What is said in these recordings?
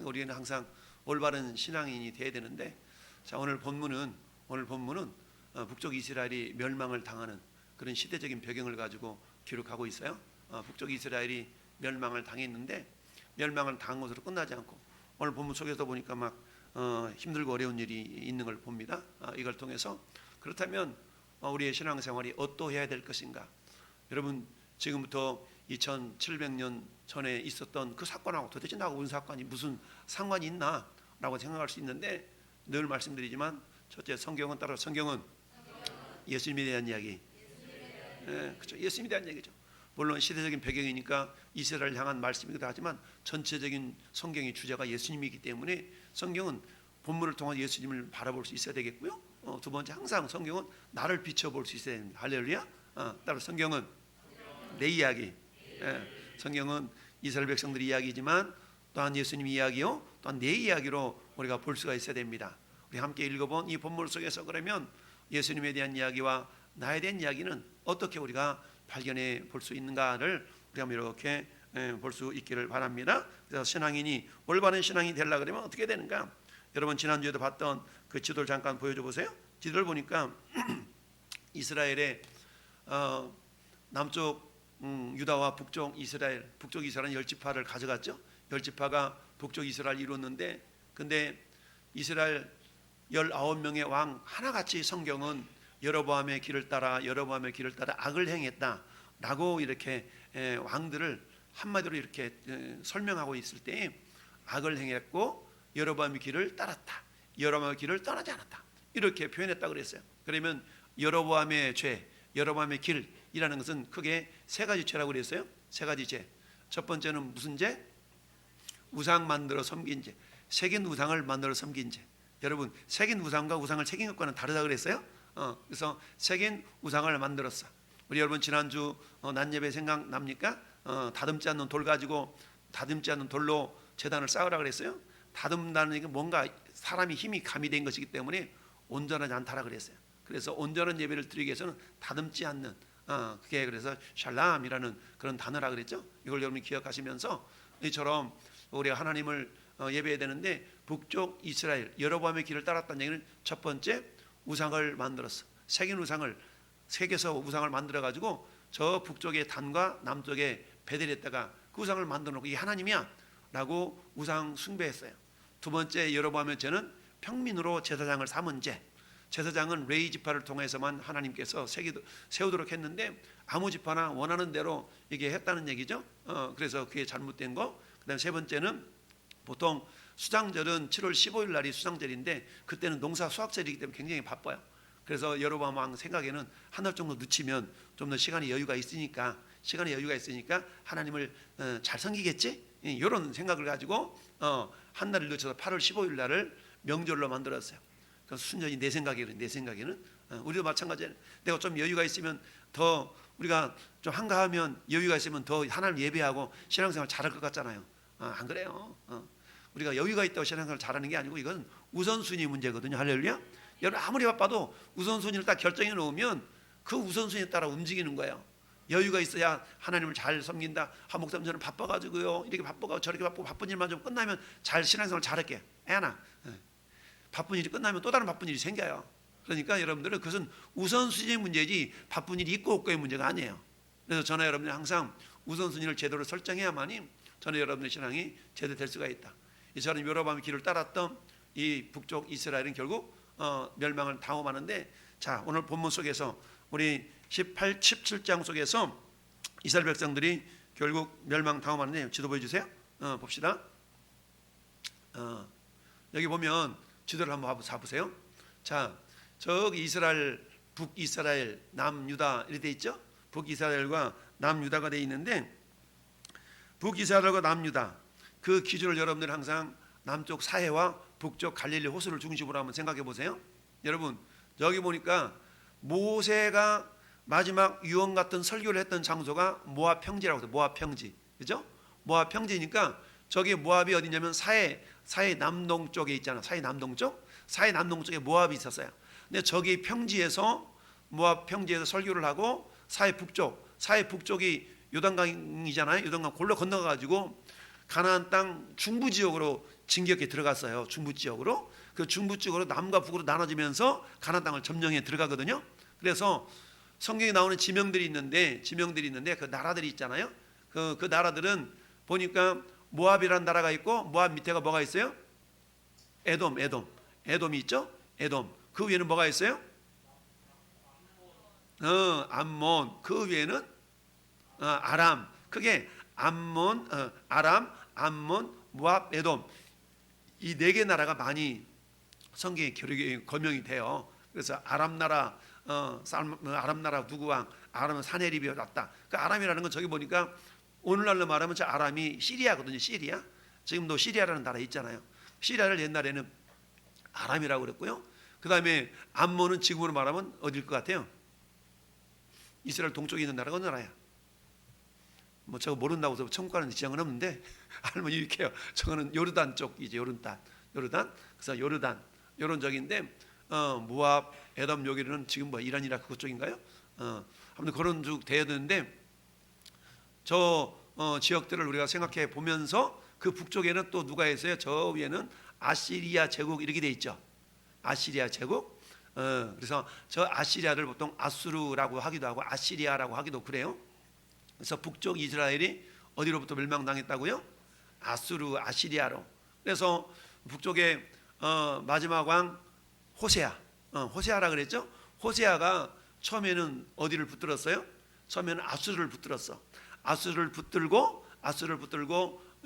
우리는 항상 올바른 신앙인이 돼야 되는데, 자, 오늘 본문은 북쪽 이스라엘이 멸망을 당하는 그런 시대적인 배경을 가지고 기록하고 있어요. 북쪽 이스라엘이 멸망을 당했는데 멸망을 당한 것으로 끝나지 않고 오늘 본문 속에서 보니까 막 힘들고 어려운 일이 있는 걸 봅니다. 이걸 통해서 그렇다면 우리의 신앙생활이 어떠해야 될 것인가? 여러분, 지금부터 2700년 전에 있었던 그 사건하고 도대체 나하고 무슨 사건이 무슨 상관이 있나? 라고 생각할 수 있는데, 늘 말씀드리지만 첫째, 성경은 예수님에 대한 이야기. 그렇죠. 예수님에 대한 얘기죠. 물론 시대적인 배경이니까 이스라엘을 향한 말씀이기도 하지만 전체적인 성경의 주제가 예수님이기 때문에 성경은 본문을 통한 예수님을 바라볼 수 있어야 되겠고요. 두 번째, 항상 성경은 나를 비춰볼 수 있어야 됩니다. 할렐루야. 따로 성경은 내 이야기. 성경은 이스라엘 백성들의 이야기지만 또한 예수님 이야기요, 또한 내 이야기로 우리가 볼 수가 있어야 됩니다. 우리 함께 읽어본 이 본문 속에서 그러면 예수님에 대한 이야기와 나에 대한 이야기는 어떻게 우리가 발견해 볼 수 있는가를 우리가 이렇게 볼 수 있기를 바랍니다. 그래서 신앙인이 올바른 신앙이 되려고 그러면 어떻게 되는가? 여러분, 지난주에도 봤던 그 지도를 잠깐 보여줘 보세요. 지도를 보니까 이스라엘의 남쪽 유다와 북쪽 이스라엘은 10지파를 가져갔죠. 10지파가 북쪽 이스라엘을 이뤘는데, 근데 이스라엘 19명의 왕 하나같이 성경은 여로보암의 길을 따라 악을 행했다라고 이렇게 왕들을 한마디로 이렇게 설명하고 있을 때, 악을 행했고 여로보암의 길을 따랐다, 여로보암의 길을 떠나지 않았다, 이렇게 표현했다고 그랬어요. 그러면 여로보암의 죄, 여로보암의 길이라는 것은 크게 세 가지 죄라고 그랬어요. 세 가지 죄. 첫 번째는 무슨 죄? 우상 만들어 섬긴 죄. 새긴 우상을 만들어 섬긴 죄. 여러분, 새긴 우상과 우상을 새긴 것과는 다르다 그랬어요. 그래서 새긴 우상을 만들었어. 우리 여러분, 지난주 낮예배 생각납니까? 다듬지 않는 돌 가지고 다듬지 않는 돌로 제단을 쌓으라 그랬어요. 다듬다는 게 뭔가 사람이 힘이 가미된 것이기 때문에 온전하지 않다라 그랬어요. 그래서 온전한 예배를 드리기 위해서는 다듬지 않는, 그게 그래서 샬람이라는 그런 단어라 그랬죠. 이걸 여러분이 기억하시면서 이처럼 우리가 하나님을 예배해야 되는데, 북쪽 이스라엘 여로보암의 길을 따랐다는 얘기는 첫 번째, 우상을 만들었어. 새긴 우상을 새겨서 우상을 만들어 가지고 저 북쪽의 단과 남쪽의 베델에다가 그 우상을 만들어 놓고 이게 하나님이야 라고 우상 숭배했어요. 두 번째, 여로보암의 죄는 평민으로 제사장을 삼은 죄. 제사장은 레위 지파를 통해서만 하나님께서 세우도록 했는데 아무 지파나 원하는 대로 이게 했다는 얘기죠. 그래서 그게 잘못된 거. 그다음 세 번째는, 보통 수장절은 7월 15일 날이 수장절인데 그때는 농사 수확절이기 때문에 굉장히 바빠요. 그래서 여로보암 왕 생각에는 한 달 정도 늦추면 좀 더 시간이 여유가 있으니까 하나님을 잘 섬기겠지? 이런 생각을 가지고 한 달을 늦춰서 8월 15일 날을 명절로 만들었어요. 순전히 내 생각에는 우리도 마찬가지예요. 내가 좀 여유가 있으면 더, 우리가 좀 한가하면 여유가 있으면 더 하나님 예배하고 신앙생활 잘할 것 같잖아요. 안 그래요? 우리가 여유가 있다고 신앙생활 잘하는 게 아니고 이건 우선순위 문제거든요. 할렐루야. 여러분, 아무리 바빠도 우선순위를 딱 결정해 놓으면 그 우선순위에 따라 움직이는 거예요. 여유가 있어야 하나님을 잘 섬긴다. 목사님 저는 바빠가지고요, 이렇게 바쁘고 저렇게 바쁘고, 바쁜 일만 좀 끝나면 잘 신앙생활 잘할게. 애나 바쁜 일이 끝나면 또 다른 바쁜 일이 생겨요. 그러니까 여러분들은 그것은 우선순위의 문제지 바쁜 일이 있고 없고의 문제가 아니에요. 그래서 저는 여러분들 항상 우선순위를 제대로 설정해야만이 저는 여러분의 신앙이 제대로 될 수가 있다. 이처럼 여로보암의 길을 따랐던 이 북쪽 이스라엘은 결국 멸망을 당하는데, 자, 오늘 본문 속에서 우리 17장 속에서 이스라엘 백성들이 결국 멸망 당하는데, 지도 보여주세요. 봅시다. 여기 보면 지도를 한번 잡으세요. 자, 저기 이스라엘, 북이스라엘, 남유다 이렇게 돼 있죠. 북이스라엘과 남유다가 돼 있는데, 북이스라엘과 남유다 그 기준을 여러분들 항상 남쪽 사해와 북쪽 갈릴리 호수를 중심으로 한번 생각해 보세요. 여러분, 여기 보니까 모세가 마지막 유언 같은 설교를 했던 장소가 모압 평지라고 해요. 모압 평지, 그죠? 모압 평지니까 저기 모압이 어디냐면 사해 남동쪽에 있잖아. 사해 남동쪽에 모압이 있었어요. 근데 저기 평지에서, 모압 평지에서 설교를 하고 사해 북쪽이 요단강이잖아요. 요단강 골로 건너가지고 가나안 땅 중부 지역으로 진격해 들어갔어요. 중부 지역으로. 그 중부 지역으로 남과 북으로 나눠지면서 가나안 땅을 점령해 들어가거든요. 그래서 성경에 나오는 지명들이 있는데 그 나라들이 있잖아요. 그 나라들은 보니까 모압이라는 나라가 있고, 모압 밑에가 뭐가 있어요? 에돔이 있죠. 에돔. 그 위에는 뭐가 있어요? 암몬. 그 위에는 아람. 그게 암몬, 아람, 암몬, 모압, 에돔. 이 네 개 나라가 많이 성경에 기록이 거명이 돼요. 그래서 아람 나라 누구 왕? 아람은 사네립이 왔다. 그 아람이라는 건 저기 보니까 오늘날로 말하면 저 아람이 시리아거든요. 시리아. 지금도 시리아라는 나라 있잖아요. 시리아를 옛날에는 아람이라고 그랬고요. 그 다음에 암몬은 지금으로 말하면 어딜 것 같아요? 이스라엘 동쪽에 있는 나라가 어느 나라야? 뭐 저거 모른다고 해서 천국 가는 지장은 없는데 알면 유익해요. 저거는 요르단 쪽이죠. 요르단. 그래서 요르단 요런 적인데 모압, 에돔 여기는 지금 뭐 이란, 이라크 그쪽인가요? 아무튼 그런 쪽 돼야 되는데 저 지역들을 우리가 생각해 보면서 그 북쪽에는 또 누가 있어요? 저 위에는 아시리아 제국 이렇게 돼 있죠. 아시리아 제국. 그래서 저 아시리아를 보통 아수르라고 하기도 하고 아시리아라고 하기도 그래요. 그래서 북쪽 이스라엘이 어디로부터 멸망당했다고요? 아시리아로. 그래서 북쪽에 마지막 왕 호세아라 그랬죠? 호세아가 처음에는 어디를 붙들었어요? 처음에는 아수르를 붙들었어. 아수르를 붙들고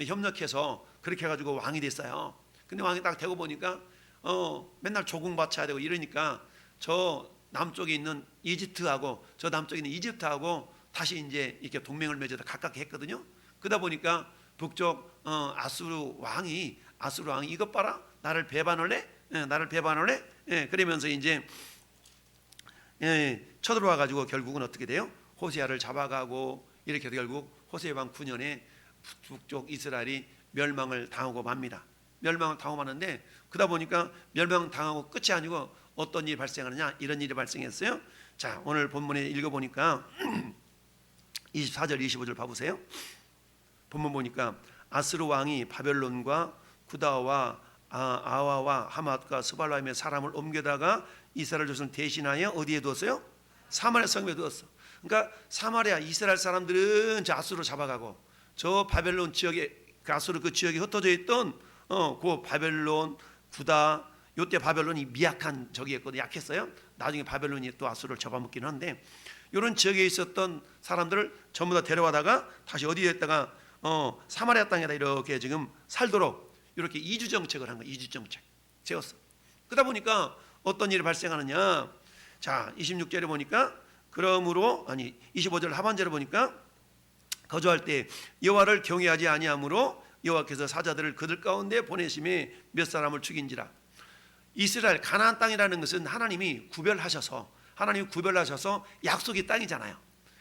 협력해서 그렇게 해가지고 왕이 됐어요. 근데 왕이 딱 되고 보니까 맨날 조공 바쳐야 되고 이러니까 저 남쪽에 있는 이집트하고 다시 이제 이렇게 동맹을 맺어서 각각 했거든요. 그러다 보니까 북쪽 아수르 왕이 이것 봐라, 나를 배반을 해. 그러면서 이제 쳐들어와 가지고 결국은 어떻게 돼요? 호세아를 잡아가고 이렇게 해서 결국 호세아 왕 9년에 북쪽 이스라엘이 멸망을 당하고 맙니다. 멸망을 당하고 마는데 그러다 보니까 멸망 당하고 끝이 아니고 어떤 일이 발생하느냐, 이런 일이 발생했어요. 자, 오늘 본문에 읽어보니까 24절 25절 봐보세요. 본문 보니까 아스르 왕이 바벨론과 구다와 아와와 하맛과 스발라임의 사람을 옮겨다가 이스라엘 조선을 대신하여 어디에 두었어요? 사마리아 성읍에 두었어. 그러니까 사마리아 이스라엘 사람들은 저 아수르로 잡아가고 저 바벨론 지역에 그 아수르 그 지역에 흩어져 있던 그 바벨론 구다, 요때 바벨론이 미약한 적이었거든요. 약했어요. 나중에 바벨론이 또 아수르를 잡아먹긴 한데 이런 지역에 있었던 사람들을 전부 다 데려와다가 다시 어디에 했다가 사마리아 땅에다 이렇게 지금 살도록 이렇게 이주 정책을 한 거예요. 이주 정책 세웠어. 그러다 보니까 어떤 일이 발생하느냐. 자, 26절에 보니까 25절 하반절에 보니까 거주할 때 여호와를 경외하지 아니하므로 여호와께서 사자들을 그들 가운데 보내심에 몇 사람을 죽인지라. 이스라엘 가나안 땅이라는 것은 하나님이 구별하셔서 약속의 땅이잖아요.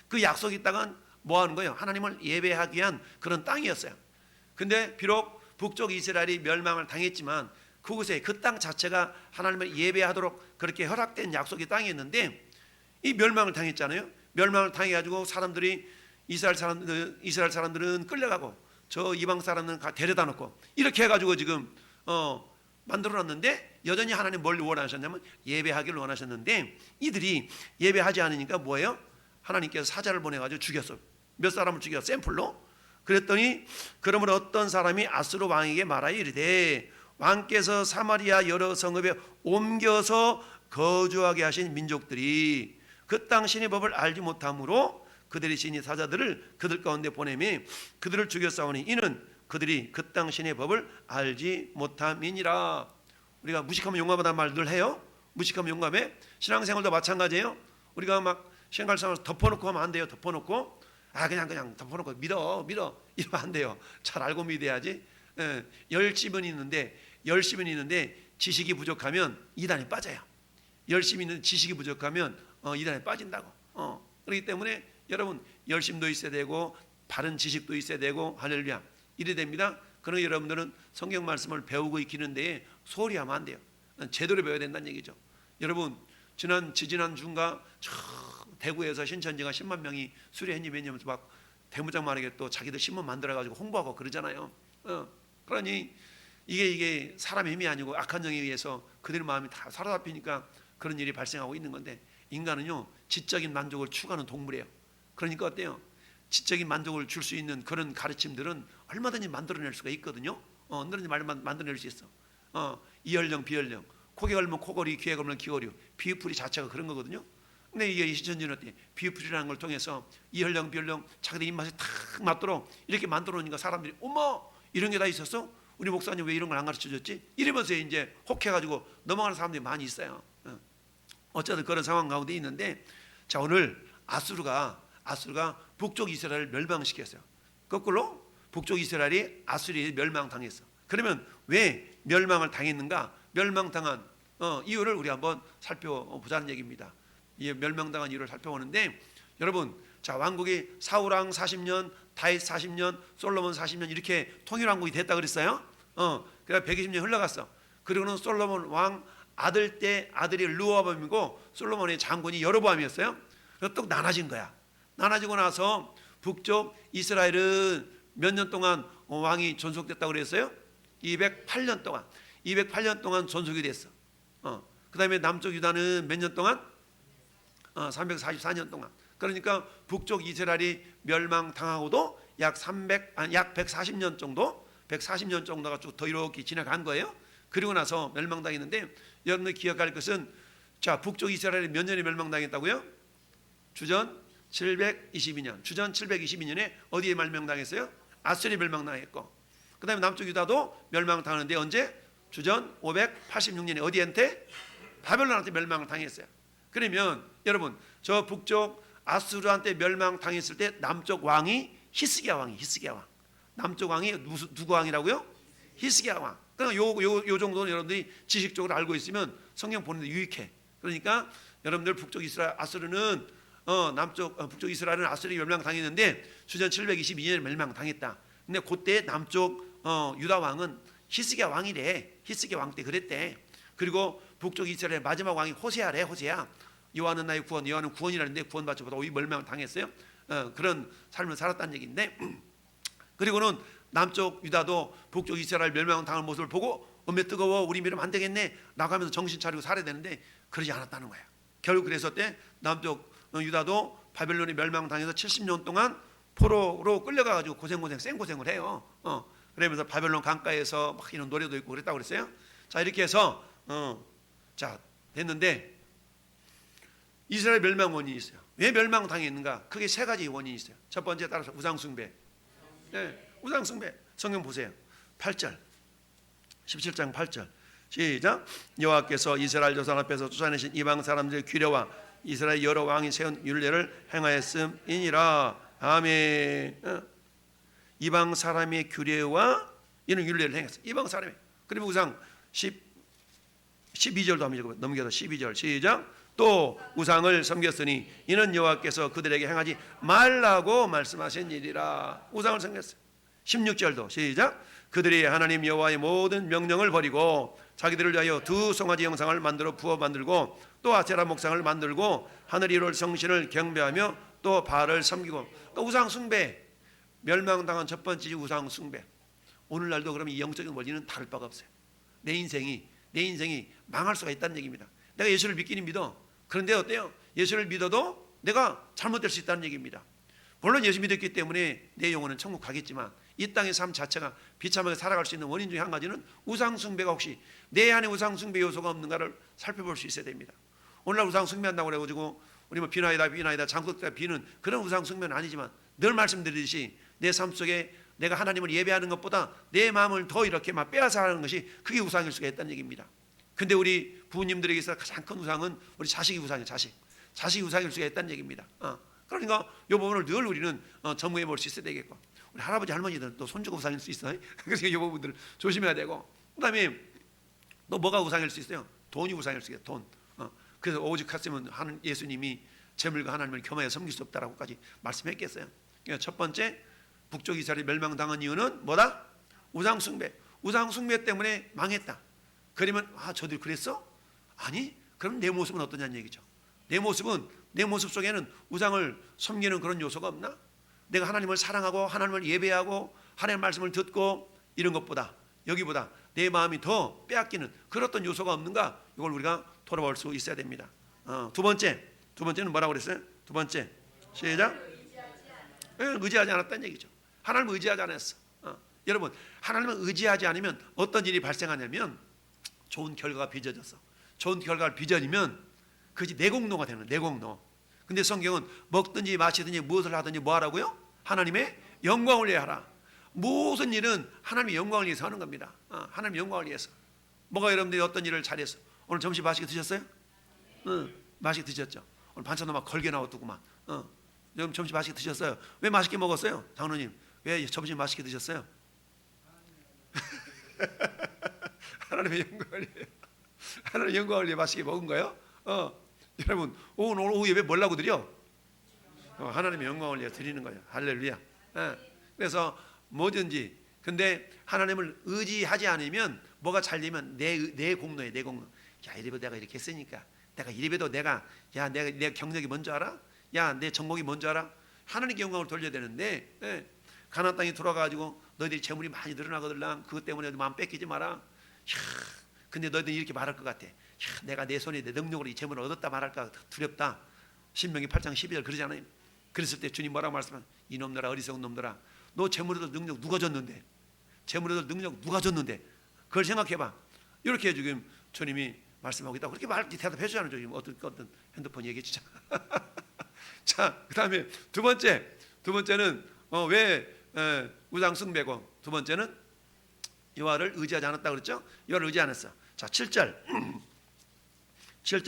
그 약속의 땅은 뭐 하는 거예요? 하나님을 예배하기 위한 그런 땅이었어요. 근데 비록 북쪽 이스라엘이 멸망을 당했지만 그곳에 그 땅 자체가 하나님을 예배하도록 그렇게 허락된 약속의 땅이었는데 이 멸망을 당했잖아요. 멸망을 당해가지고 이스라엘 사람들은 끌려가고 저 이방 사람들은 데려다 놓고 이렇게 해가지고 지금 만들어놨는데 여전히 하나님 뭘 원하셨냐면 예배하기를 원하셨는데 이들이 예배하지 않으니까 뭐예요? 하나님께서 사자를 보내가지고 죽였어. 몇 사람을 죽였어? 샘플로. 그랬더니 그러므로 어떤 사람이 아수르 왕에게 말하여 이르되 왕께서 사마리아 여러 성읍에 옮겨서 거주하게 하신 민족들이 그 땅 신의 법을 알지 못함으로 그들의 신이 사자들을 그들 가운데 보내매 그들을 죽였사오니 이는 그들이 그 땅 신의 법을 알지 못함이니라. 우리가 무식하면 용감하다는 말 늘 해요. 무식하면 용감해. 신앙생활도 마찬가지예요. 우리가 막 신앙생활 덮어놓고 하면 안 돼요. 덮어놓고 그냥 덮어놓고 믿어 이러면 안 돼요. 잘 알고 믿어야지. 10집은 있는데 지식이 부족하면 이단에 빠져요. 열심히 있는 지식이 부족하면 이단에 빠진다고. 그렇기 때문에 여러분 열심도 있어야 되고 바른 지식도 있어야 되고 할렐루야 이래 됩니다. 그러나 여러분들은 성경 말씀을 배우고 익히는 데에 소홀히 하면 안 돼요. 제대로 배워야 된다는 얘기죠. 여러분 지지난 주인가 대구에서 신천지가 10만 명이 수료했니 막 대문짝만하게 또 자기들 신문 만들어가지고 홍보하고 그러잖아요. 그러니 이게 사람의 힘이 아니고 악한 영에 의해서 그들의 마음이 다 사로잡히니까 그런 일이 발생하고 있는 건데, 인간은요 지적인 만족을 추구하는 동물이에요. 그러니까 어때요? 지적인 만족을 줄 수 있는 그런 가르침들은 얼마든지 만들어낼 수가 있거든요. 얼마든지 만들어낼 수 있어. 이혈령 비혈령, 코에 걸면 코걸이, 귀에 걸면 귀걸이, 비유풀이 자체가 그런 거거든요. 근데 이게 시천지는 어때? 비유풀이라는 걸 통해서 이혈령 비혈령 자기들 입맛에 탁 맞도록 이렇게 만들어 놓으니까 사람들이 어머 이런 게 다 있었어? 우리 목사님 왜 이런 걸 안 가르쳐 줬지? 이러면서 이제 혹해가지고 넘어가는 사람들이 많이 있어요. 어쨌든 그런 상황 가운데 있는데, 자 오늘 아수르가 북쪽 이스라엘을 멸망시켰어요. 거꾸로 북쪽 이스라엘이 아수리에 멸망당했어. 그러면 왜 멸망을 당했는가? 멸망당한 이유를 우리 한번 살펴보자는 얘기입니다. 이 멸망당한 이유를 살펴보는데, 여러분 자 왕국이 사울왕 40년, 다윗 40년, 솔로몬 40년 이렇게 통일왕국이 됐다 그랬어요. 그래서 120년 흘러갔어. 그리고는 솔로몬 왕 아들 때 아들이 르호보암이고 솔로몬의 장군이 여로보암이었어요. 그래서 또 나눠진 거야. 나눠지고 나서 북쪽 이스라엘은 몇 년 동안 왕이 존속됐다고 그랬어요? 208년 동안 존속이 됐어. 그 다음에 남쪽 유다는 몇 년 동안? 344년 동안. 그러니까 북쪽 이스라엘이 멸망당하고도 약 140년 정도가 쭉 더 이렇게 지나간 거예요. 그리고 나서 멸망당했는데, 여러분들 기억할 것은, 자 북쪽 이스라엘이 몇 년에 멸망당했다고요? 주전 722년에 어디에 멸망당했어요? 아수리에 멸망당했고, 그 다음에 남쪽 유다도 멸망당하는데 언제? 주전 586년에 어디한테? 바벨론한테 멸망을 당했어요. 그러면 여러분 저 북쪽 아수르한테 멸망당했을 때 남쪽 왕이 히스기야 왕. 남쪽 왕이 누구 왕이라고요? 히스기야 왕. 그러니까 요 정도는 여러분들이 지식적으로 알고 있으면 성경 보는데 유익해. 그러니까 여러분들 북쪽 이스라엘 아수르는 북쪽 이스라엘은 아수르에 멸망당했는데 주전 722년에 멸망당했다. 근데 그때 남쪽 유다 왕은 히스기야 왕이래. 히스기야 왕 때 그랬대. 그리고 북쪽 이스라엘 마지막 왕이 호세아래. 호세아. 여호와는 나의 구원, 여호와는 구원이라는데 구원받지 못하고 멸망을 당했어요. 그런 삶을 살았다는 얘기인데, 그리고는 남쪽 유다도 북쪽 이스라엘 멸망당한 모습을 보고 어메 뜨거워 우리 믿으면 안 되겠네 나가면서 정신 차리고 살아야 되는데 그러지 않았다는 거예요. 결국 그래서 때 남쪽 유다도 바벨론에 멸망당해서 70년 동안 포로로 끌려가가지고 생고생을 해요. 그러면서 바벨론 강가에서 막 이런 노래도 있고 그랬다고 그랬어요. 자 이렇게 해서 자 됐는데, 이스라엘 멸망 원인이 있어요. 왜 멸망당했는가? 크게 세 가지 원인이 있어요. 첫 번째 따라서 우상숭배. 네, 우상숭배. 성경 보세요. 8절 17장 8절 시작. 여호와께서 이스라엘 조상 앞에서 쫓아내신 이방 사람들의 규례와 이스라엘 여러 왕이 세운 율례를 행하였음이니라. 아멘. 이방 사람의 규례와 이런 율례를 행했어. 이방 사람이. 그리고 우상 12절도 한번 읽어봐. 넘겨서 12절 시작. 또 우상을 섬겼으니 이는 여호와께서 그들에게 행하지 말라고 말씀하신 일이라. 우상을 섬겼어요. 16절도 시작. 그들이 하나님 여호와의 모든 명령을 버리고 자기들을 위하여 두 송아지 형상을 만들어 부어 만들고 또 아세라 목상을 만들고 하늘 이룰 성신을 경배하며 또 바알을 섬기고. 또 우상 숭배. 멸망당한 첫 번째 우상 숭배. 오늘날도 그러면 이 영적인 원리는 다를 바가 없어요. 내 인생이 망할 수가 있다는 얘기입니다. 내가 예수를 믿기는 믿어. 그런데 어때요? 예수를 믿어도 내가 잘못될 수 있다는 얘기입니다. 물론 예수 믿었기 때문에 내 영혼은 천국 가겠지만 이 땅의 삶 자체가 비참하게 살아갈 수 있는 원인 중에 한 가지는 우상숭배가 혹시 내 안에 우상숭배 요소가 없는가를 살펴볼 수 있어야 됩니다. 오늘날 우상숭배한다고 그래가지고 우리 뭐 비나이다 장독다 비는 그런 우상숭배는 아니지만 늘 말씀드리듯이 내 삶 속에 내가 하나님을 예배하는 것보다 내 마음을 더 이렇게 막 빼앗아 하는 것이 그게 우상일 수가 있다는 얘기입니다. 근데 우리 부모님들에게서 가장 큰 우상은 우리 자식이 우상이에요. 자식이 우상일 수가 있다는 얘기입니다. 그러니까 이 부분을 늘 우리는 점검해 볼 수 있어야 되겠고, 우리 할아버지 할머니들은 또 손주가 우상일 수 있어요. 그래서 이 부분들을 조심해야 되고, 그 다음에 또 뭐가 우상일 수 있어요? 돈이 우상일 수 있어요. 돈. 그래서 오직 갔으면 하는 예수님이 재물과 하나님을 겸하여 섬길 수 없다라고까지 말씀했겠어요. 그러니까 첫 번째 북쪽 이스라엘이 멸망당한 이유는 뭐다? 우상숭배. 우상숭배 때문에 망했다. 그러면 저들 그랬어? 아니, 그럼 내 모습은 어떠냐는 얘기죠. 내 모습 속에는 우상을 섬기는 그런 요소가 없나? 내가 하나님을 사랑하고 하나님을 예배하고 하나님의 말씀을 듣고 이런 것보다 여기보다 내 마음이 더 빼앗기는 그런 어떤 요소가 없는가? 이걸 우리가 돌아볼 수 있어야 됩니다. 두 번째는 뭐라고 그랬어요? 두 번째 시작. 의지하지 않았다는 얘기죠. 하나님을 의지하지 않았어. 여러분, 하나님을 의지하지 않으면 어떤 일이 발생하냐면 좋은 결과가 빚어져서, 좋은 결과를 빚어지면 그것이 내공로가 되는 거예요. 내공로. 근데 성경은 먹든지 마시든지 무엇을 하든지 뭐 하라고요? 하나님의 영광을 위해 하라. 무슨 일은 하나님의 영광을 위해서 하는 겁니다. 하나님의 영광을 위해서. 뭐가 여러분들이 어떤 일을 잘해서 오늘 점심 맛있게 드셨어요? 맛있게 드셨죠? 오늘 반찬도 막 걸게 나왔더구만. 여러분 점심 맛있게 드셨어요? 왜 맛있게 먹었어요? 장로님, 왜 점심 맛있게 드셨어요? 하나님의 영광을 위해, 하나님의 영광을 위해 맛있게 먹은 거예요? 여러분 오늘 오후 예배 뭐라고 드려? 하나님의 영광을 위해 드리는 거예요. 할렐루야. 그래서 뭐든지, 근데 하나님을 의지하지 않으면 뭐가 잘 되면 내 공로에, 내 공로. 야, 이래도 내가 이렇게 했으니까, 내가 이래도 내가, 야, 내가 경력이 뭔지 알아? 야, 내 전공이 뭔지 알아? 하나님께 영광을 돌려야 되는데, 가나안 땅에 들어가가지고 너희들이 재물이 많이 늘어나거들랑 그것 때문에 마음 뺏기지 마라. 야, 근데 너희들이 이렇게 말할 것 같아. 야, 내가 내 손에 내 능력으로 이 재물을 얻었다 말할까 두렵다. 신명기 8장 12절 그러잖아요. 그랬을 때 주님 뭐라고 말씀하세요? 이놈들아, 어리석은 놈들아, 너 재물에 들 능력 누가 줬는데? 재물에 들 능력 누가 줬는데? 그걸 생각해봐. 이렇게 지금 주님이 말씀하고 있다고 그렇게 대답해 주잖아요. 지금 어떤 핸드폰 얘기해 주자. 자, 그 다음에 두 번째는 왜 우상 숭배고, 두 번째는 여호와를 의지하지 않았다 그랬죠? 여호와를 의지 않았어. 자, 7절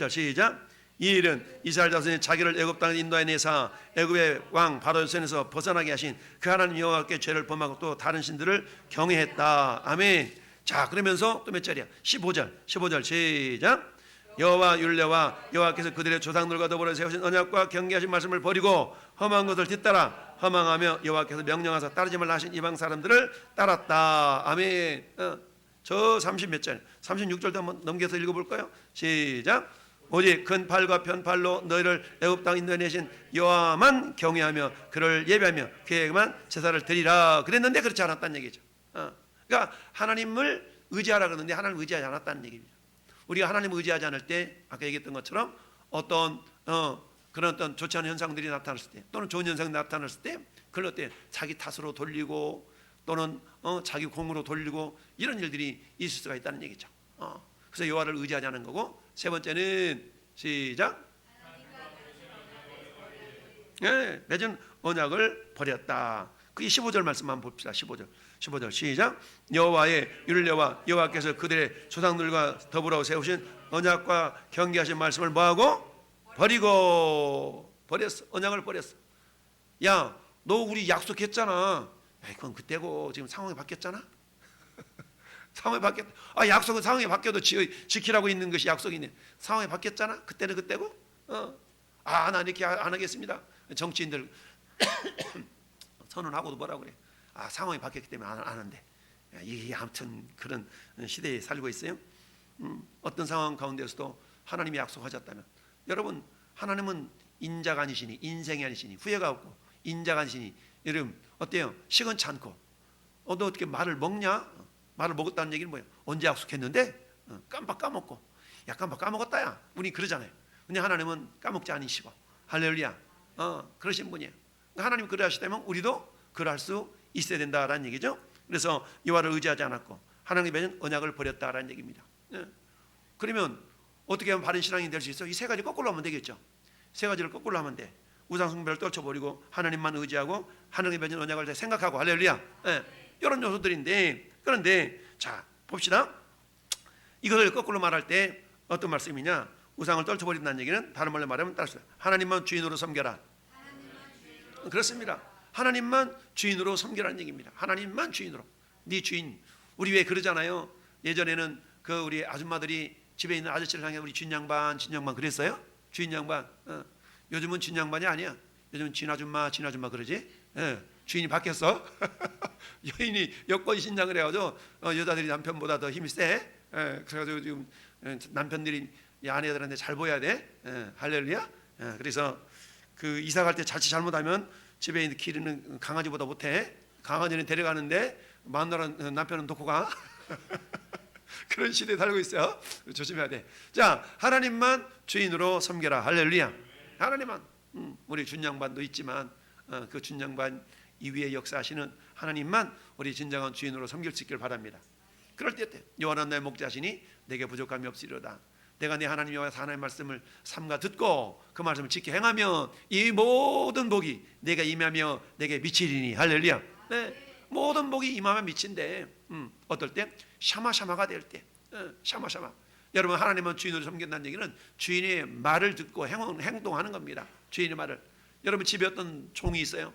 시작. 이 일은 이스라엘 자손이 자기를 애굽 땅에 인도해내사 애굽의 왕 바로의 손에서 벗어나게 하신 그 하나님 여호와께 죄를 범하고 또 다른 신들을 경외했다. 아멘. 자, 그러면서 또 몇 절이야? 15절 시작. 여호와 율례와 여호와께서 그들의 조상들과 더불어 세우신 언약과 경계하신 말씀을 버리고 험한 것을 뒤따라 허망하며 여호와께서 명령하사 따르지 말라 하신 이방 사람들을 따랐다. 아멘. 저 30몇 절, 36절도 한번 넘겨서 읽어볼까요? 시작. 오직 큰 팔과 편 팔로 너희를 애굽 땅 인도해내신 여호와만 경외하며 그를 예배하며 그에게만 제사를 드리라 그랬는데 그렇지 않았다는 얘기죠. 그러니까 하나님을 의지하라 그러는데 하나님을 의지하지 않았다는 얘기입니다. 우리가 하나님을 의지하지 않을 때 아까 얘기했던 것처럼 어떤 그런 어떤 좋지 않은 현상들이 나타났을 때, 또는 좋은 현상이 나타났을 때 그걸 어때 자기 탓으로 돌리고 또는 자기 공으로 돌리고 이런 일들이 있을 수가 있다는 얘기죠. 그래서 여호와를 의지하지 않은 거고, 세 번째는 시작. 네, 맺은 언약을 버렸다. 그게 15절 말씀만 봅시다. 15절 시작. 여호와의 율례와 여호와께서 그들의 조상들과 더불어 세우신 언약과 경계하신 말씀을 뭐하고? 버렸어. 언약을 버렸어. 야, 너 우리 약속했잖아. 그건 그때고 지금 상황이 바뀌었잖아. 상황이 바뀌었다. 약속은 상황이 바뀌어도 지키라고 있는 것이 약속이네. 상황이 바뀌었잖아. 그때는 그때고. 나 이렇게 안 하겠습니다. 정치인들 선언하고도 뭐라고 그래? 상황이 바뀌었기 때문에 안 하는데. 이게 아무튼 그런 시대에 살고 있어요. 어떤 상황 가운데서도 하나님이 약속하셨다면, 여러분, 하나님은 인자가 아니시니, 인생이 아니시니, 후회가 없고 인자가 아니시니, 여러분 어때요? 시건치 않고. 너 어떻게 말을 먹냐? 말을 먹었다는 얘기는 뭐예요? 언제 약속했는데 깜빡 까먹고, 야, 깜빡 까먹었다, 야, 우리 그러잖아요. 근데 하나님은 까먹지 않으시고, 할렐루야, 그러신 분이에요. 하나님이 그러하시다면 우리도 그럴 수 있어야 된다라는 얘기죠. 그래서 여호와를 의지하지 않았고 하나님이 맺은 언약을 버렸다라는 얘기입니다. 그러면 어떻게 하면 바른 신앙이 될 수 있어? 이 세 가지 거꾸로 하면 되겠죠. 세 가지를 거꾸로 하면 돼. 우상 숭배를 떨쳐버리고 하나님만 의지하고 하나님이 맺은 언약을 생각하고, 할렐루야. 이런 요소들인데, 그런데 자 봅시다. 이것을 거꾸로 말할 때 어떤 말씀이냐? 우상을 떨쳐버린다는 얘기는 다른 말로 말하면 따라서 하나님만 주인으로 섬겨라. 그렇습니다. 하나님만 주인으로 섬기라는 얘기입니다. 하나님만 주인으로. 네 주인. 우리 왜 그러잖아요. 예전에는 그 우리 아줌마들이 집에 있는 아저씨를 향해 우리 주인 양반 그랬어요. 주인 양반. 요즘은 주인 양반이 아니야. 요즘은 주인 아줌마 그러지. 주인이 바뀌었어. 여인이 여권 신장을 해가지고 여자들이 남편보다 더 힘이 세. 그래가지고 지금 남편들이 아내들한테 잘 보여야 돼. 할렐루야. 그래서 그 이사 갈 때 자칫 잘못하면 집에 있는 기르는 강아지보다 못해. 강아지는 데려가는데 마누라 남편은 놓고 가. 그런 시대에 살고 있어요. 조심해야 돼. 자, 하나님만 주인으로 섬겨라. 할렐루야. 하나님만. 우리 준양반도 있지만 그 준양반 이위에 역사하시는 하나님만 우리 진정한 주인으로 섬길 수 있기를 바랍니다. 그럴 때 여호와는 내 목자시니 내게 부족함이 없으리로다. 내가 내 하나님 여호와의 하나님의 말씀을 삼가 듣고 그 말씀을 지켜 행하면 이 모든 복이 내가 임하며 내게 미치리니. 할렐루야. 네, 모든 복이 임하면 미친데 어떨 때? 샤마샤마가 될 때. 샤마샤마. 여러분, 하나님은 주인으로 섬긴다는 얘기는 주인의 말을 듣고 행동하는 겁니다. 주인의 말을. 여러분, 집에 어떤 종이 있어요?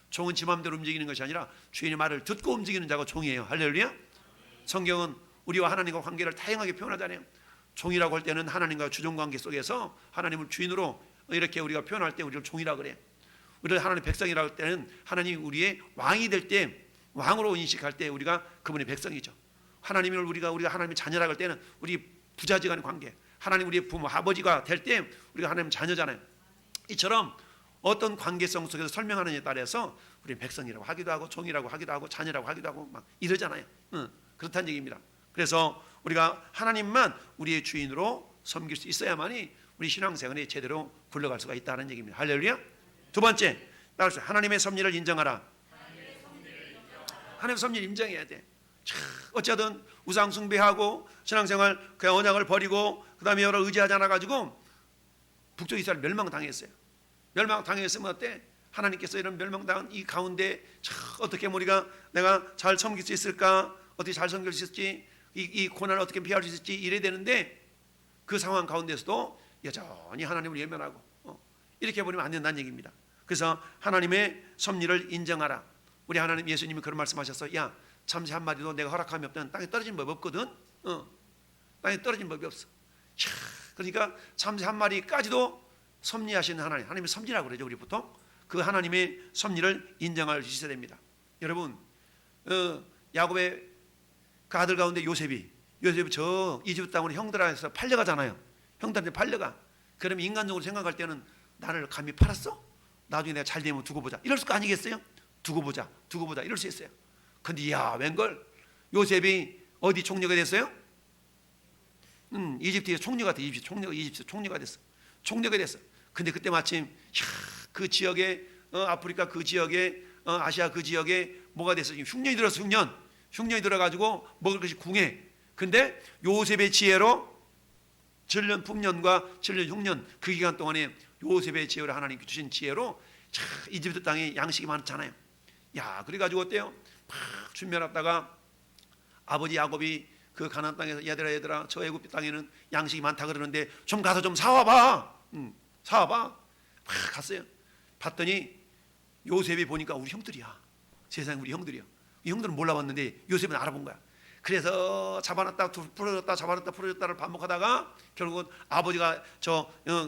종은 지 마음대로 움직이는 것이 아니라 주인의 말을 듣고 움직이는 자가 종이에요. 할렐루야. 성경은 우리와 하나님과 관계를 다양하게 표현하잖아요. 종이라고 할 때는 하나님과 주종관계 속에서 하나님을 주인으로 이렇게 우리가 표현할 때 우리를 종이라고 그래요. 우리를 하나님의 백성이라고 할 때는 하나님이 우리의 왕이 될 때, 왕으로 인식할 때 우리가 그분의 백성이죠. 하나님을 우리가 하나님의 자녀라고 할 때는 우리 부자지간의 관계, 하나님 우리의 부모 아버지가 될 때 우리가 하나님 자녀잖아요. 이처럼 어떤 관계성 속에서 설명하는 데 따라서 우리 백성이라고 하기도 하고 종이라고 하기도 하고 자녀라고 하기도 하고 막 이러잖아요. 그렇다는 얘기입니다. 그래서 우리가 하나님만 우리의 주인으로 섬길 수 있어야만이 우리 신앙생활이 제대로 굴러갈 수가 있다는 얘기입니다. 할렐루야. 두 번째, 따라서 하나님의 섭리를 인정하라. 하나님의 섭리를 인정해야 돼. 어쨌든 우상 숭배하고 신앙생활 그냥 언약을 버리고 그 다음에 여러 의지하지 않아 가지고 북쪽 이스라엘 멸망당했어요. 멸망당했으면 어때? 하나님께서 이런 멸망당한 이 가운데 어떻게 우리가 내가 잘 섬길 수 있을까? 어떻게 잘 섬길 수 있을지, 이 고난을 어떻게 피할 수 있을지 이래야 되는데 그 상황 가운데서도 여전히 하나님을 외면하고 이렇게 버리면 안 된다는 얘기입니다. 그래서 하나님의 섭리를 인정하라. 우리 하나님 예수님이 그런 말씀하셨어. 야, 잠시 한 마디도 내가 허락함이 없다면 땅에 떨어진 법이 없거든. 땅에 떨어진 법이 없어. 그러니까 잠시 한 마디까지도 섭리하시는 하나님의 섭리라고 그러죠. 우리 보통 그 하나님의 섭리를 인정할 수 있어야 됩니다. 여러분, 야곱의 그 아들 가운데 요셉이 저 이집트 땅으로 형들한테서 팔려가잖아요. 형들한테 팔려가. 그러면 인간적으로 생각할 때는 나를 감히 팔았어? 나중에 내가 잘 되면 두고 보자. 이럴 수 아니겠어요? 두고 보자 이럴 수 있어요. 근데 야, 웬걸 요셉이 어디 총리가 됐어요? 이집트의 총리가 돼. 이집트 총리가 됐어. 근데 그때 마침 그 지역에 아프리카 그 지역에 아시아 그 지역에 뭐가 됐어? 흉년이 들었어. 흉년이 들어가지고 먹을 것이 궁해. 근데 요셉의 지혜로 7년 풍년과 7년 흉년 그 기간 동안에 요셉의 지혜로 하나님께 주신 지혜로 이집트 땅에 양식이 많잖아요. 야, 그래가지고 어때요? 막 준비해놨다가 아버지 야곱이 그 가나안 땅에서 얘들아 저 애굽 땅에는 양식이 많다 그러는데 좀 가서 좀 사와봐. 막 갔어요. 봤더니 요셉이 보니까 우리 형들이야. 세상에 우리 형들이야. 이 형들은 몰라봤는데 요셉은 알아본 거야. 그래서 잡아놨다 풀어졌다 잡아놨다 풀어졌다를 반복하다가 결국은 아버지가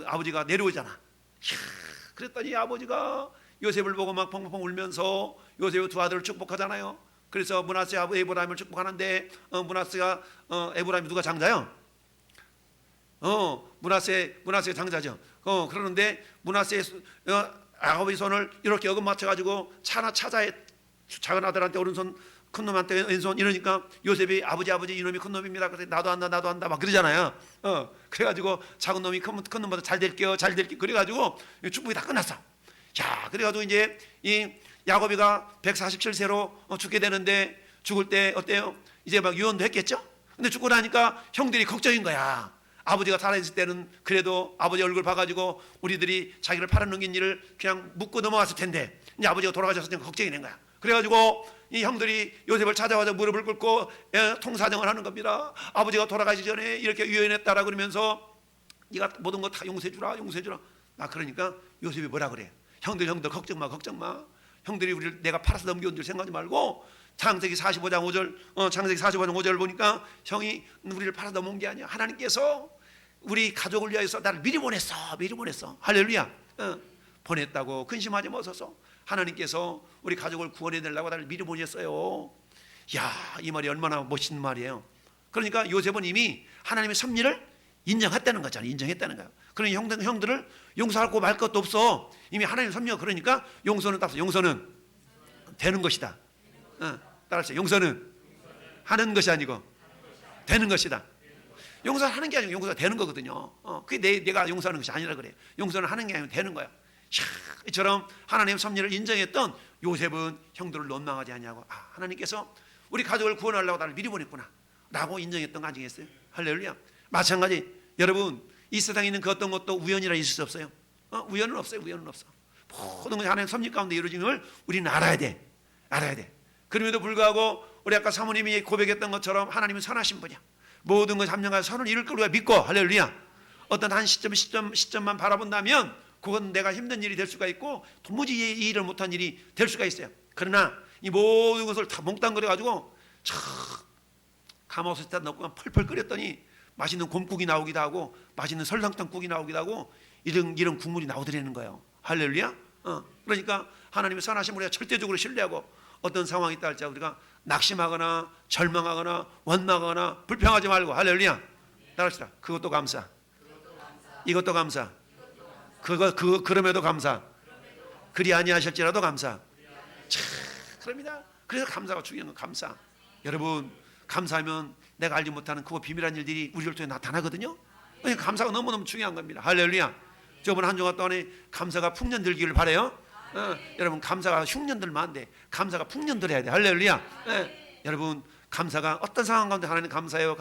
아버지가 내려오잖아. 그랬더니 아버지가 요셉을 보고 막 펑펑 울면서 요셉의 두 아들을 축복하잖아요. 그래서 므낫세 에브라임을 축복하는데 므낫세가 에브라임이 누가 장자요? 므낫세 장자죠. 그러는데 므낫세 아버지 손을 이렇게 어금 맞춰 가지고 찾아 작은 아들한테 오른손 큰 놈한테 왼손 이러니까 요셉이 아버지 이놈이 큰 놈입니다. 그래서 나도 한다 막 그러잖아요. 그래가지고 작은 놈이 큰 놈보다 잘 될게요. 그래가지고 축복이 다 끝났어. 자, 그래가지고 이제 이 야곱이가 147세로 죽게 되는데 죽을 때 어때요? 이제 막 유언도 했겠죠? 근데 죽고 나니까 형들이 걱정인 거야. 아버지가 살아있을 때는 그래도 아버지 얼굴 봐가지고 우리들이 자기를 팔아넘긴 일을 그냥 묻고 넘어갔을 텐데 이제 아버지가 돌아가셨으니까 걱정이 된 거야. 그래가지고 이 형들이 요셉을 찾아와서 무릎을 꿇고 통사정을 하는 겁니다. 아버지가 돌아가기 전에 이렇게 유언했다라고 그러면서 네가 모든 거 다 용서해주라. 그러니까 요셉이 뭐라 그래? 형들 걱정 마. 형들이 우리를 내가 팔아서 넘겨온 줄 생각하지 말고 창세기 45장 5절 보니까 형이 우리를 팔아서 넘어온 게 아니야. 하나님께서 우리 가족을 위해서 나를 미리 보냈어. 할렐루야. 보냈다고 근심하지 마소서. 하나님께서 우리 가족을 구원해내려고 나를 미리 보냈어요. 야, 이 말이 얼마나 멋있는 말이에요. 그러니까 요셉은 이미 하나님의 섭리를 인정했다는 거잖아요. 그러니 형들을 용서하고 말 것도 없어. 이미 하나님의 섭리가 그러니까 용서는 되는 것이다. 따라하세요. 용서는 하는 것이 아니고 되는 것이다. 용서는 하는 게 아니고 용서가 되는 거거든요. 그게 내가 용서하는 것이 아니라 그래요. 용서는 하는 게 아니고 되는 거예요. 이처럼 하나님의 섭리를 인정했던 요셉은 형들을 원망하지 않냐고, 하나님께서 우리 가족을 구원하려고 나를 미리 보냈구나 라고 인정했던 거 아니겠어요? 할렐루야. 마찬가지 여러분, 이 세상에 있는 그 어떤 것도 우연이라 있을 수 없어요. 우연은 없어요. 우연은 없어. 모든 것이 하나님의 섭리 가운데 이루어지는 걸 우리는 알아야 돼. 그럼에도 불구하고 우리 아까 사모님이 고백했던 것처럼 하나님은 선하신 분이야. 모든 것 합령하여 선을 이룰 걸 우리가 믿고, 할렐루야. 어떤 한 시점만 바라본다면 그건 내가 힘든 일이 될 수가 있고 도무지 이 일을 못한 일이 될 수가 있어요. 그러나 이 모든 것을 다 몽땅 그려가지고 가마솥에다 넣고 펄펄 끓였더니 맛있는 곰국이 나오기도 하고 맛있는 설렁탕국이 나오기도 하고 이런 국물이 나오더라는 거예요. 할렐루야. 그러니까 하나님의 선하심 우리가 절대적으로 신뢰하고 어떤 상황이 있다 할지라도 우리가 낙심하거나 절망하거나 원망하거나 불평하지 말고, 할렐루야. 따라합시다. 그것도 감사. 이것도 감사. 그럼에도 감사. 그리 아니하실지라도 감사. 그럽니다. 그래서 감사가 중요한 건 감사. 여러분, 감사하면 내가 알지 못하는 그거 비밀한 일들이 우리를 통해 나타나거든요. 그러니까 감사가 너무너무 중요한 겁니다. 할렐루야. 저번 한 주간 동안에 감사가 풍년들기를 바라요. 여러분, 감사가 흉년들만 안 돼. 감사가 풍년들어야 돼. 할렐루야. 여러분, 감사가 어떤 상황 가운데 하나님 감사해요.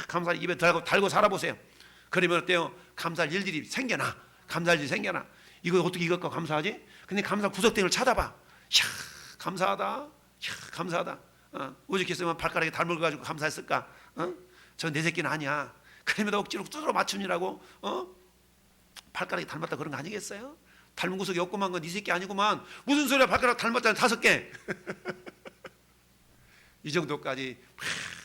감사를 입에 달고 살아보세요. 그러면 어때요? 감사할 일들이 생겨나. 이거 어떻게 이것과 감사하지? 근데 감사 구석탱이를 찾아봐. 감사하다. 오죽했으면 발가락에 닮을 가지고 감사했을까? 저 내 새끼는 아니야. 그러면 억지로 두드러 맞추느라고 발가락이 닮았다 그런 거 아니겠어요? 닮은 구석이 없구만, 건 네 새끼 아니구만. 무슨 소리야, 발가락 닮았잖아 5개. 이 정도까지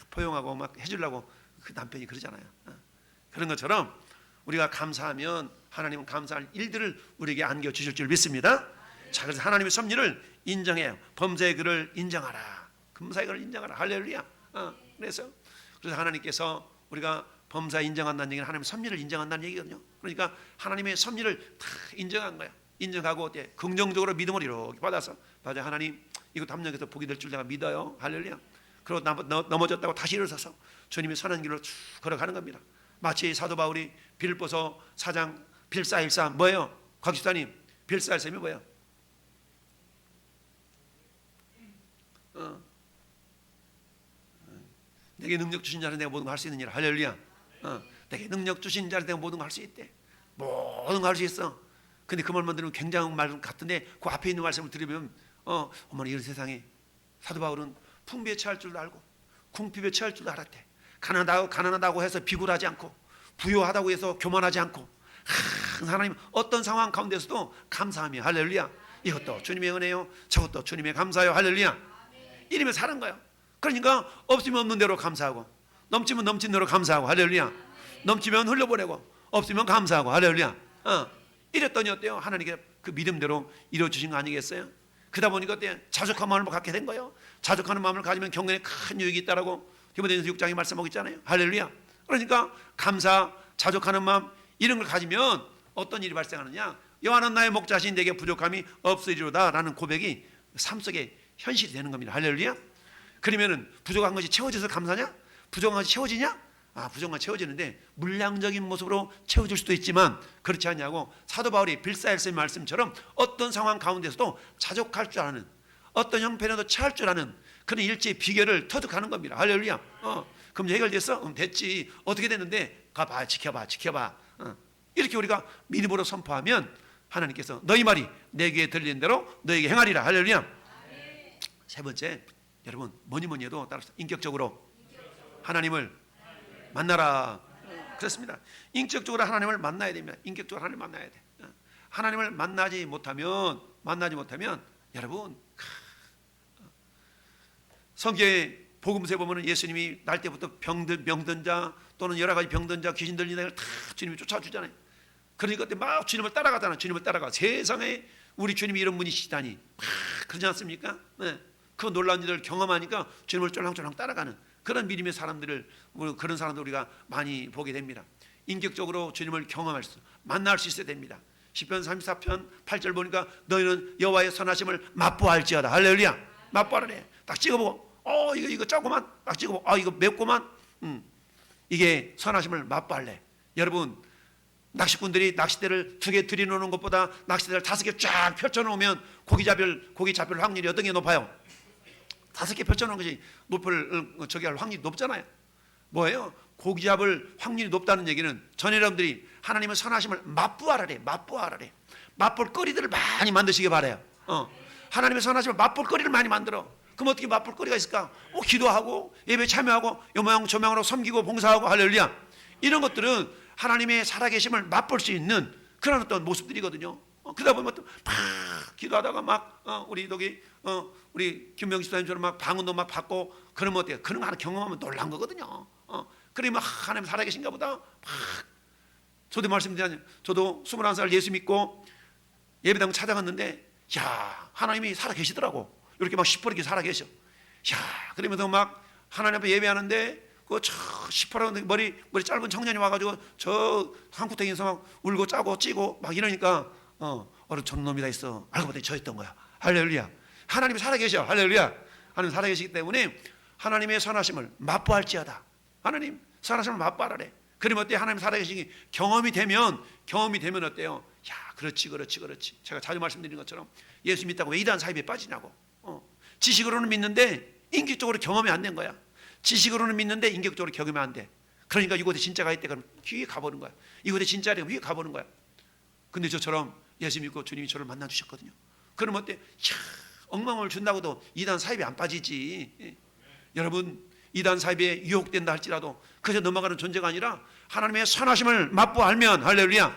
포용하고 막 해주려고 그 남편이 그러잖아요. 그런 것처럼 우리가 감사하면 하나님은 감사할 일들을 우리에게 안겨주실 줄 믿습니다. 자, 그래서 하나님의 섭리를 인정해요. 범죄의 글을 인정하라. 금사의 글을 인정하라. 할렐루야. 그래서 하나님께서 우리가 범사 인정한다는 얘기는 하나님의 섭리를 인정한다는 얘기거든요. 그러니까 하나님의 섭리를 다 인정한 거야. 인정하고 어때? 긍정적으로 믿음을 이렇게 받아서, 맞아, 하나님 이거 담력에서 복이 될 줄 내가 믿어요. 할렐루야. 그리고 넘어졌다고 다시 일어서서 주님의 선한 길로 쭉 걸어가는 겁니다. 마치 사도 바울이 빌보서 4장 빌사일사 뭐예요? 곽집사님, 빌사일사이 뭐예요? 내게 능력 주신 자는 내가 모든 걸 할 수 있느니라. 할렐루야. 내게 능력 주신 자는 내가 모든 걸 할 수 있대. 모든 걸 할 수 있어. 근데 그 말만 들으면 굉장한 말 같은데 그 앞에 있는 말씀을 들으면 어머나, 이런 세상에 사도 바울은 풍비에 처할 줄도 알고 궁핍에 처할 줄도 알았대. 가난하다고 해서 비굴하지 않고 부유하다고 해서 교만하지 않고 하나님 어떤 상황 가운데서도 감사하며, 할렐루야. 이것도 주님의 은혜요, 저것도 주님의 감사요, 할렐루야. 이러면 사는 거예요. 그러니까 없으면 없는 대로 감사하고 넘치면 넘친 대로 감사하고, 할렐루야. 넘치면 흘려보내고 없으면 감사하고, 할렐루야. 이랬더니 어때요? 하나님께 그 믿음대로 이루어주신 거 아니겠어요? 그러다 보니까 어때요? 자족한 마음을 갖게 된 거예요. 자족하는 마음을 가지면 경건에 큰 유익이 있다라고 디모데전서 6장에 말씀하고 있잖아요. 할렐루야. 그러니까 감사, 자족하는 마음 이런 걸 가지면 어떤 일이 발생하느냐? 여호와는 나의 목자신 내게 부족함이 없으리로다 라는 고백이 삶 속에 현실이 되는 겁니다. 할렐루야. 그러면은 부족한 것이 채워져서 감사냐? 부족한 것이 채워지냐? 부족한 것이 채워지는데 물량적인 모습으로 채워질 수도 있지만 그렇지 않냐고, 사도 바울이 빌사일서의 말씀처럼 어떤 상황 가운데서도 자족할 줄 아는, 어떤 형편에도 처할 줄 아는 그런 일체의 비결을 터득하는 겁니다. 할렐루야. 그럼 해결됐어? 됐지. 어떻게 됐는데? 가봐, 지켜봐. 이렇게 우리가 믿음으로 선포하면 하나님께서 너희 말이 내 귀에 들리는 대로 너에게 행하리라. 할렐루야. 세 번째, 여러분 뭐니 해도 따라서 인격적으로 하나님을 만나라. 그렇습니다. 인격적으로 하나님을 만나야 됩니다. 인격적으로 하나님을 만나야 돼. 하나님을 만나지 못하면 여러분, 성경에 복음서에 보면 예수님이 날 때부터 병든 자 또는 여러 가지 병든 자, 귀신 들린 자를 다 주님이 쫓아주잖아요. 그러니까 그때 막 주님을 따라가잖아. 주님을 따라가. 세상에 우리 주님이 이런 분이시다니, 그러지 않습니까? 그 놀라운 일을 경험하니까 주님을 쫄랑쫄랑 따라가는 그런 믿음의 사람들을, 그런 사람들 우리가 많이 보게 됩니다. 인격적으로 주님을 경험할 수, 만날 수 있어야 됩니다. 시편 34편 8절 보니까 너희는 여호와의 선하심을 맛보할지어다. 할렐루야. 맛보하래. 딱 찍어보고 이거 짜고만 딱 찍어보고 이거 맵고만 이게 선하심을 맛발래. 여러분 낚시꾼들이 낚싯대를 2개 들이놓는 것보다 낚싯대를 5개 쫙 펼쳐놓으면 고기 잡힐 확률이 어떤 게 높아요? 5개 펼쳐놓은 것이 저기 할 확률이 높잖아요. 뭐예요? 고기 잡을 확률이 높다는 얘기는 전 여러분들이 하나님의 선하심을 맛보아라래. 맛볼 거리들을 많이 만드시기 바라요. 하나님의 선하심을 맛볼 거리를 많이 만들어. 그럼 어떻게 맛볼 거리가 있을까? 기도하고 예배 참여하고 요 모양 저 모양으로 섬기고 봉사하고 할렐루야. 이런 것들은 하나님의 살아계심을 맛볼 수 있는 그런 어떤 모습들이거든요. 그러다 보면 막 기도하다가 막 우리 김명식 집사님처럼 막 방언도 막 받고 그러면 어때요? 그런 거 하나 경험하면 놀란 거거든요. 그러면 하나님 살아계신가 보다. 막 저도 말씀드리자면 저도 21살 예수 믿고 예배당 찾아갔는데 야 하나님이 살아계시더라고. 이렇게 막 시퍼렇게 살아계셔. 야 그러면서 막 하나님 앞에 예배하는데 저 시퍼런 머리 짧은 청년이 와가지고 저 한구탱이에서 막 울고 짜고 찌고 막 이러니까 어른 저놈이 다 있어. 알고 보니 저였던 거야. 할렐루야. 하나님이 살아계셔. 할렐루야. 하나님 살아계시기 때문에 하나님의 선하심을 맛보할지어다. 하나님 선하심을 맛보아라래. 그러면 어때요? 하나님 살아계시기 경험이 되면 어때요? 야 그렇지. 제가 자주 말씀드린 것처럼 예수 믿다고 왜 이단 사입에 빠지냐고. 지식으로는 믿는데 인격적으로 경험이 안 된 거야. 지식으로는 믿는데 인격적으로 경험이 안 돼. 그러니까 이곳에 진짜가 있대. 그럼 귀에 가보는 거야. 이곳에 진짜래. 위에 가보는 거야. 근데 저처럼 예수 믿고 주님이 저를 만나 주셨거든요. 그럼 어때? 엉망을 준다고도 이단 사입에 안 빠지지. 여러분 이단 사입에 유혹된다 할지라도 그저 넘어가는 존재가 아니라 하나님의 선하심을 맛보 알면 할렐루야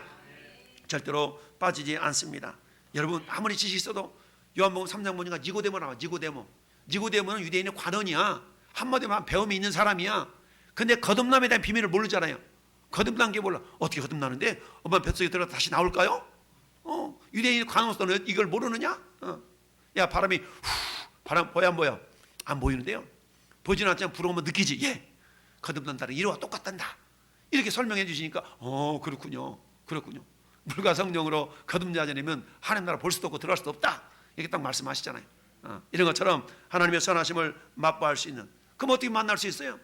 절대로 빠지지 않습니다. 여러분 아무리 지식이 있어도 요한복음 3장 보니까 니고데모 나와. 니고데모는 유대인의 관원이야. 한마디로 배움이 있는 사람이야. 근데 거듭남에 대한 비밀을 모르잖아요. 거듭난 게 몰라. 어떻게 거듭나는데 엄마 뱃속에 들어가 다시 나올까요? 유대인의 관원으로서는 이걸 모르느냐? 야 바람이 바람 보여 안 보여? 안 보이는데요. 보지는 않지만 불어오면 느끼지. 예 거듭난다는 이루와 똑같단다. 이렇게 설명해 주시니까 그렇군요. 물과 성령으로 거듭나지 않으면 하나님 나라 볼 수도 없고 들어갈 수도 없다. 이렇게 딱 말씀하시잖아요. 이런 것처럼 하나님의 선하심을 맛보할 수 있는. 그럼 어떻게 만날 수 있어요?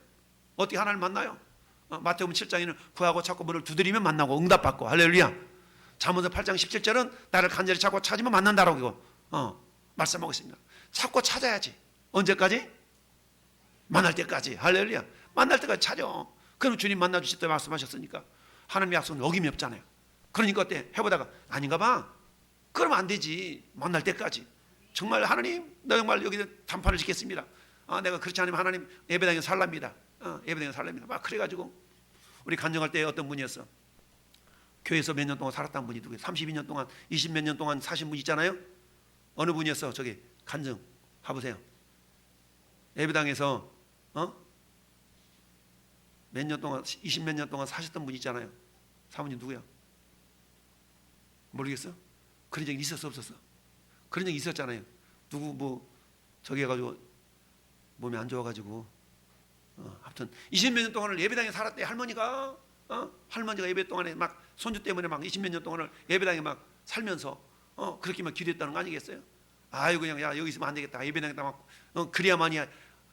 어떻게 하나님을 만나요? 마태복음 7장에는 구하고 찾고 문을 두드리면 만나고 응답받고 할렐루야. 잠언서 8장 17절은 나를 간절히 찾고 찾으면 만난다라고 말씀하고 있습니다. 찾고 찾아야지. 언제까지? 만날 때까지. 할렐루야. 만날 때까지 찾아. 그럼 주님 만나주실 때 말씀하셨으니까 하나님의 약속은 어김이 없잖아요. 그러니까 어때? 해보다가 아닌가 봐. 그러면 안 되지. 만날 때까지. 정말 하나님 나 정말 여기 단판을 짓겠습니다. 내가 그렇지 않으면 하나님 예배당에 살랍니다. 예배당에 살랍니다. 막 그래가지고 우리 간증할 때 어떤 분이었어. 교회에서 몇 년 동안 살았던 분이 누구예요? 32년 동안 20몇 년 동안 사신 분 있잖아요. 어느 분이었어? 저기 간증 가보세요. 예배당에서 몇 년 동안 20몇 년 동안 사셨던 분 있잖아요. 사모님 누구야? 모르겠어? 그런 적이 있었어 없었어? 그런 적이 있었잖아요. 누구 저기 해가지고 몸이 안 좋아가지고 아무튼 20몇 년 동안을 예배당에 살았대. 할머니가 예배 동안에 막 손주 때문에 막 20몇 년 동안을 예배당에 막 살면서 그렇게 막 기도했다는 거 아니겠어요? 아이고 그냥 야 여기 있으면 안 되겠다. 예배당에다 막 그래야만이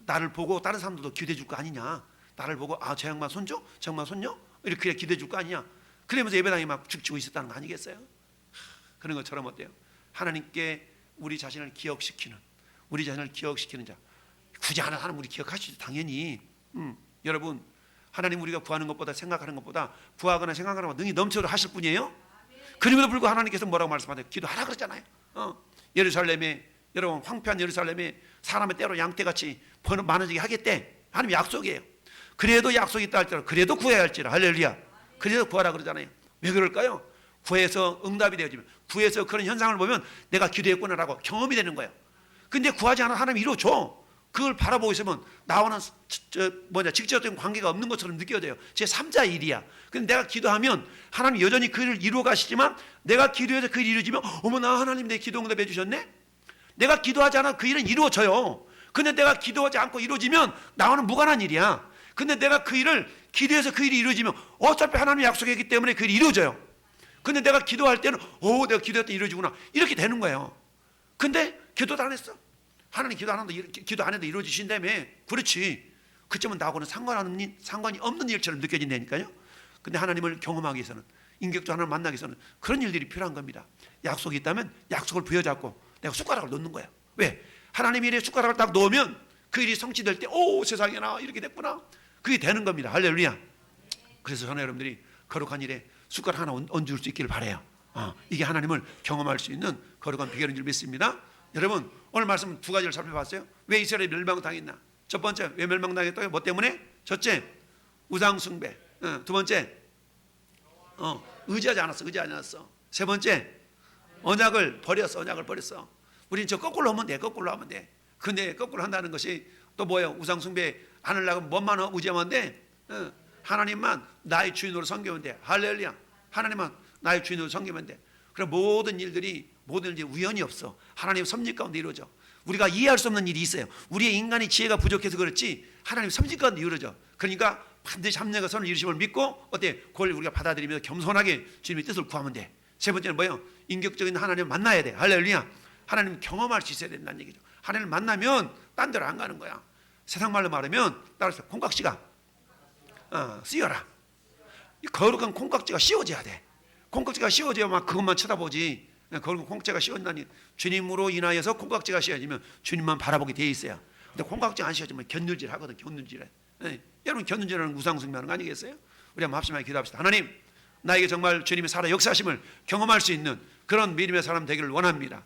나를 보고 다른 사람들도 기도해 줄 거 아니냐. 나를 보고 저 양반 손주? 저 양반 손녀? 이렇게 기도해 줄 거 아니냐. 그러면서 예배당에 막 죽치고 있었다는 거 아니겠어요? 그런 것처럼 어때요? 하나님께 우리 자신을 기억시키는 자. 굳이 하나님 우리 기억하시죠. 당연히 여러분 하나님 우리가 구하는 것보다 생각하는 것보다 구하거나 생각하는 것보다 능히 넘쳐서 하실 분이에요. 그럼에도 불구하고 하나님께서 뭐라고 말씀하세요? 기도하라 그랬잖아요. 예루살렘에 여러분 황폐한 예루살렘에 사람의 때로 양떼같이 많아지게 하겠대. 하나님 약속이에요. 그래도 약속이 있다 할지라도 그래도 구해야 할지라. 할렐루야. 그래도 구하라 그러잖아요. 왜 그럴까요? 구해서 응답이 되어지면 구해서 그런 현상을 보면 내가 기도했구나라고 경험이 되는 거예요. 근데 구하지 않아 하나님이 이루어줘. 그걸 바라보고 있으면 나와는 직접적인 관계가 없는 것처럼 느껴져요. 제 3자 일이야. 근데 내가 기도하면 하나님 여전히 그 일을 이루어 가시지만 내가 기도해서 그 일이 이루어지면 어머나 하나님 내 기도 응답해 주셨네. 내가 기도하지 않아 그 일은 이루어져요. 근데 내가 기도하지 않고 이루어지면 나와는 무관한 일이야. 근데 내가 그 일을 기도해서 그 일이 이루어지면 어차피 하나님의 약속이기 때문에 그 일이 이루어져요. 근데 내가 기도할 때는 내가 기도했더니 이루어지구나 이렇게 되는 거예요. 근데 기도도 안 했어. 하나님 기도 안 해도 이루어지신다며. 그렇지. 그쯤은 나하고는 상관이 없는 일처럼 느껴진다니까요. 근데 하나님을 경험하기 위해서는, 인격적으로 하나님을 만나기 위해서는 그런 일들이 필요한 겁니다. 약속이 있다면 약속을 부여잡고 내가 숟가락을 놓는 거야. 왜? 하나님 일에 숟가락을 딱 놓으면 그 일이 성취될 때, 오, 세상에나 이렇게 됐구나. 그게 되는 겁니다. 할렐루야. 그래서 저는 여러분들이 거룩한 일에 숟가락 하나 얹을 수 있기를 바라요. 이게 하나님을 경험할 수 있는 거룩한 비결인 줄 믿습니다. 여러분, 오늘 말씀 두 가지를 살펴봤어요. 왜 이스라엘이 멸망당했나? 첫 번째, 왜 멸망당했다고요? 뭐 때문에? 첫째, 우상 숭배. 두 번째, 의지하지 않았어. 세 번째, 언약을 버렸어. 우리는 저 거꾸로 하면 돼. 근데 거꾸로 한다는 것이 또 뭐예요? 우상 숭배 안 하려고 뭐만 의지하면 돼? 하나님만 나의 주인으로 섬기면 돼. 할렐루야. 하나님만 나의 주인으로 섬기면 돼. 그럼 모든 일들이 우연이 없어. 하나님 섭리 가운데 이루어져. 우리가 이해할 수 없는 일이 있어요. 우리의 인간의 지혜가 부족해서 그렇지 하나님 섭리 가운데 이루어져. 그러니까 반드시 합력과 선을 이루심을 믿고 어때? 그걸 우리가 받아들이면서 겸손하게 주님의 뜻을 구하면 돼. 세 번째는 뭐예요? 인격적인 하나님을 만나야 돼. 할렐루야. 하나님 경험할 수 있어야 된다는 얘기죠. 하나님을 만나면 딴 데로 안 가는 거야. 세상 말로 말하면 따라서 콩깍지가 씌어라. 거룩한 콩깍지가 씌워져야 돼. 콩깍지가 씌워져야만 그것만 쳐다보지. 거룩한 콩깍지가 씌워진다니, 주님으로 인하여서 콩깍지가 씌워지면 주님만 바라보게 돼 있어요. 근데 콩깍지가 안 씌워지면 견눈질 하거든. 견눈질해. 여러분, 견눈질하는 우상숭배하는 거 아니겠어요? 우리 한번 합심하게 기도합시다. 하나님, 나에게 정말 주님이 살아 역사하심을 경험할 수 있는 그런 믿음의 사람 되기를 원합니다.